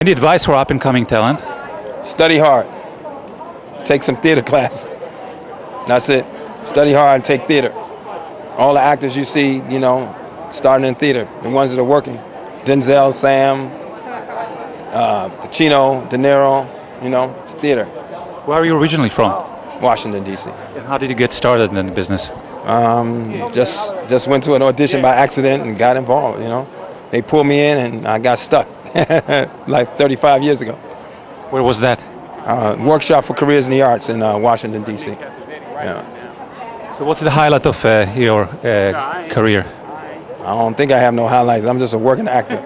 Any advice for up-and-coming talent? Study hard. Take some theater class. That's it. Study hard and take theater. All the actors you see, starting in theater, the ones that are working. Denzel, Sam, Pacino, De Niro, it's theater. Where are you originally from? Washington, D.C. And how did you get started in the business? Just went to an audition by accident and got involved, They pulled me in and I got stuck like 35 years ago. Where was that? Workshop for Careers in the Arts in Washington, D.C. Yeah. So what's the highlight of your career? I don't think I have no highlights. I'm just a working actor.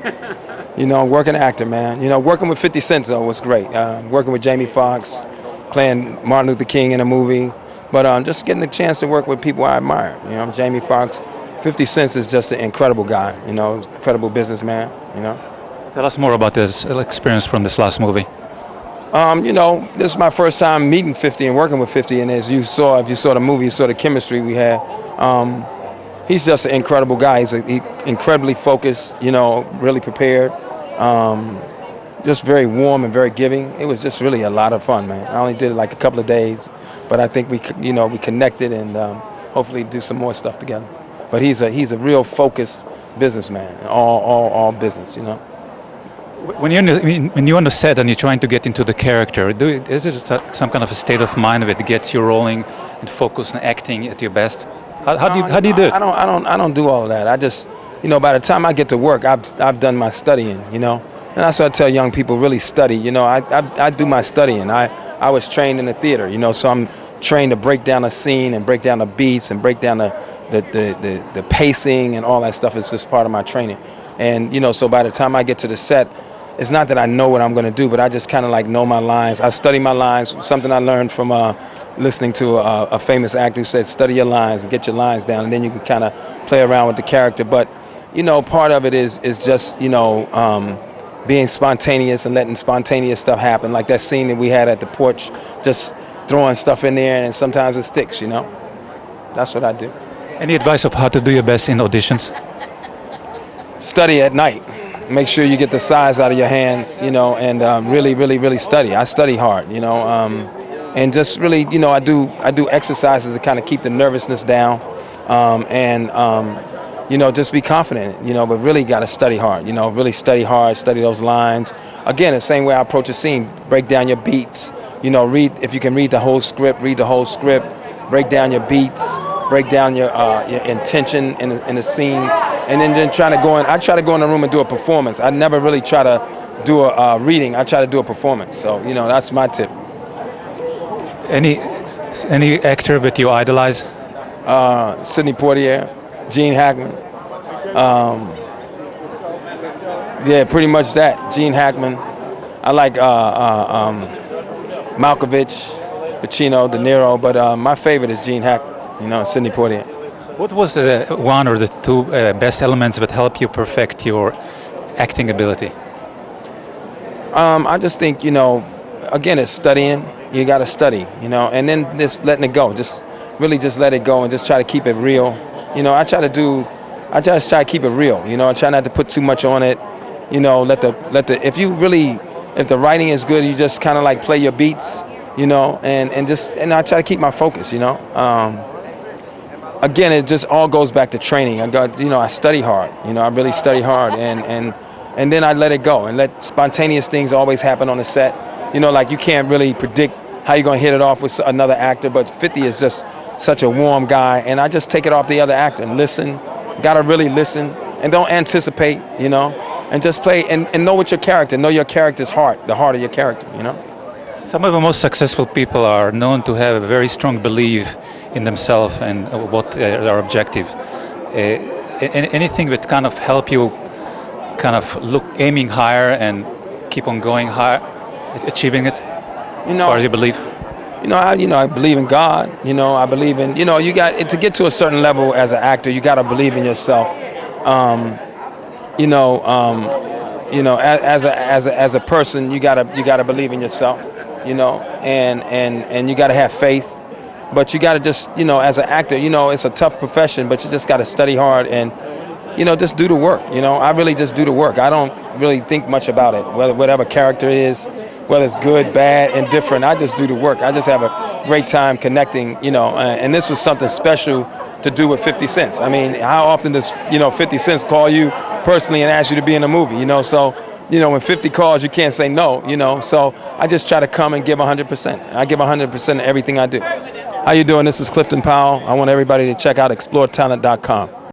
Working actor, man. Working with 50 Cent, though, was great. Working with Jamie Foxx, playing Martin Luther King in a movie. But just getting the chance to work with people I admire. Jamie Foxx. 50 Cent is just an incredible guy, incredible businessman, Tell us more about this experience from this last movie. This is my first time meeting 50 and working with 50, and if you saw the movie, you saw the chemistry we had. He's just an incredible guy. He's incredibly focused, really prepared, just very warm and very giving. It was just really a lot of fun, man. I only did it like a couple of days, but I think we connected and hopefully do some more stuff together. But he's a real focused businessman, all business, When you're on the set and you're trying to get into the character, is it some kind of a state of mind that gets you rolling and focused on acting at your best? How do you do it? I don't do all of that. I just, by the time I get to work, I've done my studying, and that's what I tell young people: really study. I do my studying. I was trained in the theater, so I'm trained to break down a scene and break down the beats and break down the pacing and all that stuff. Is just part of my training. And so by the time I get to the set, it's not that I know what I'm going to do, but I just kind of like know my lines. I study my lines, something I learned from listening to a famous actor who said, study your lines and get your lines down, and then you can kind of play around with the character. But, part of it is just, being spontaneous and letting spontaneous stuff happen, like that scene that we had at the porch, just throwing stuff in there, and sometimes it sticks, That's what I do. Any advice of how to do your best in auditions? Study at night. Make sure you get the size out of your hands, and really study. I study hard, and just really, I do exercises to kind of keep the nervousness down, and just be confident, but really got to study hard, really study hard, study those lines. Again, the same way I approach a scene, break down your beats, read, if you can read the whole script, break down your beats, break down your intention in the scenes, and then try to go in. I try to go in the room and do a performance. I never really try to do a reading. I try to do a performance. So that's my tip. Any actor that you idolize? Sidney Poitier, Gene Hackman. Yeah, pretty much that. Gene Hackman. I like Malkovich, Pacino, De Niro, but my favorite is Gene Hackman. Sidney Poitier. What was the one or the two best elements that help you perfect your acting ability? I just think, again, it's studying. You got to study, and then just letting it go. Just really just let it go and just try to keep it real. I just try to keep it real. I try not to put too much on it. If the writing is good, you just kind of like play your beats, and I try to keep my focus, Again, it just all goes back to training. I study hard. I really study hard, and then I let it go and let spontaneous things always happen on the set. Like you can't really predict how you're gonna hit it off with another actor, but 50 is just such a warm guy, and I just take it off the other actor and listen. Gotta really listen and don't anticipate, and just play and know what your character, know your character's heart, the heart of your character, Some of the most successful people are known to have a very strong belief in themselves and what their objective. Anything that kind of help you kind of look aiming higher and keep on going higher, achieving it as far as you believe? I believe in God. I believe in, you got to get to a certain level as an actor, you got to believe in yourself. As a person, you gotta believe in yourself, and you gotta have faith. But you gotta just, as an actor, it's a tough profession, but you just gotta study hard and just do the work. I really just do the work. I don't really think much about it, whatever character is, whether it's good, bad, indifferent. I just do the work. I just have a great time connecting, and this was something special to do with 50 Cent. I mean, how often does, 50 Cent call you personally and ask you to be in a movie, So, when 50 calls, you can't say no, So I just try to come and give 100%. I give 100% of everything I do. How you doing? This is Clifton Powell. I want everybody to check out exploretalent.com.